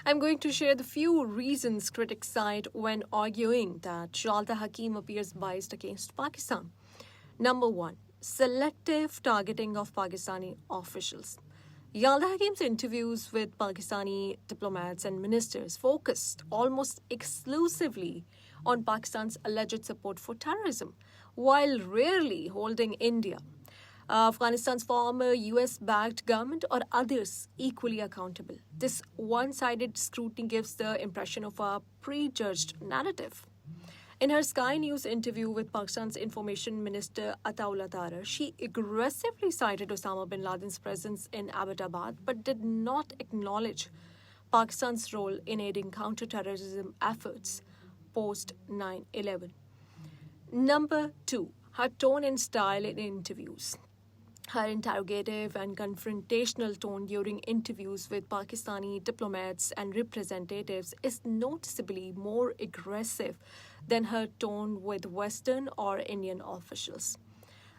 I'm going to share the few reasons critics cite when arguing that Yalda Hakim appears biased against Pakistan. Number one, selective targeting of Pakistani officials. Yalda Hakim's interviews with Pakistani diplomats and ministers focused almost exclusively on Pakistan's alleged support for terrorism, while rarely holding India, Afghanistan's former US backed government, or others equally accountable. This one sided scrutiny gives the impression of a prejudged narrative. In her Sky News interview with Pakistan's Information Minister Ataullah Tarar, she aggressively cited Osama bin Laden's presence in Abbottabad but did not acknowledge Pakistan's role in aiding counterterrorism efforts post 9/11. Number two, her tone and style in interviews. Her interrogative and confrontational tone during interviews with Pakistani diplomats and representatives is noticeably more aggressive than her tone with Western or Indian officials.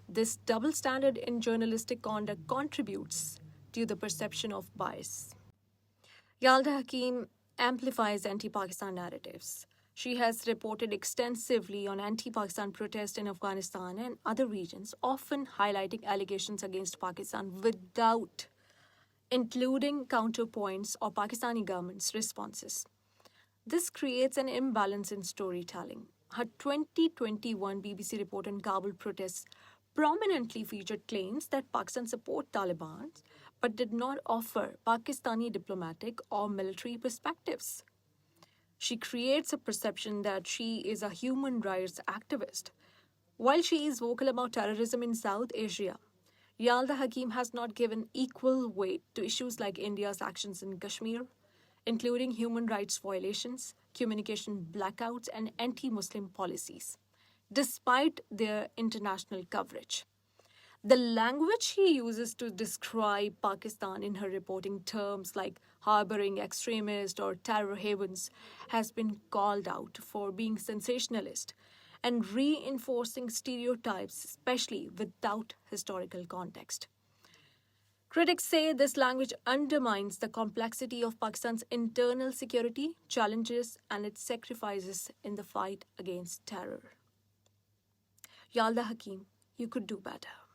This double standard in journalistic conduct contributes to the perception of bias. Yalda Hakim amplifies anti Pakistan narratives. She has reported extensively on anti Pakistan protests in Afghanistan and other regions, often highlighting allegations against Pakistan without including counterpoints or Pakistani government's responses. This creates an imbalance in storytelling. Her 2021 BBC report on Kabul protests prominently featured claims that Pakistan supported Taliban but did not offer Pakistani diplomatic or military perspectives. She creates a perception that she is a human rights activist. While she is vocal about terrorism in South Asia, Yalda Hakim has not given equal weight to issues like India's actions in Kashmir, including human rights violations, communication blackouts, and anti Muslim policies, despite their international coverage. The language she uses to describe Pakistan in her reporting, terms like harboring extremists or terror havens, has been called out for being sensationalist and reinforcing stereotypes, especially without historical context. Critics say this language undermines the complexity of Pakistan's internal security challenges and its sacrifices in the fight against terror. Yalda Hakim, you could do better.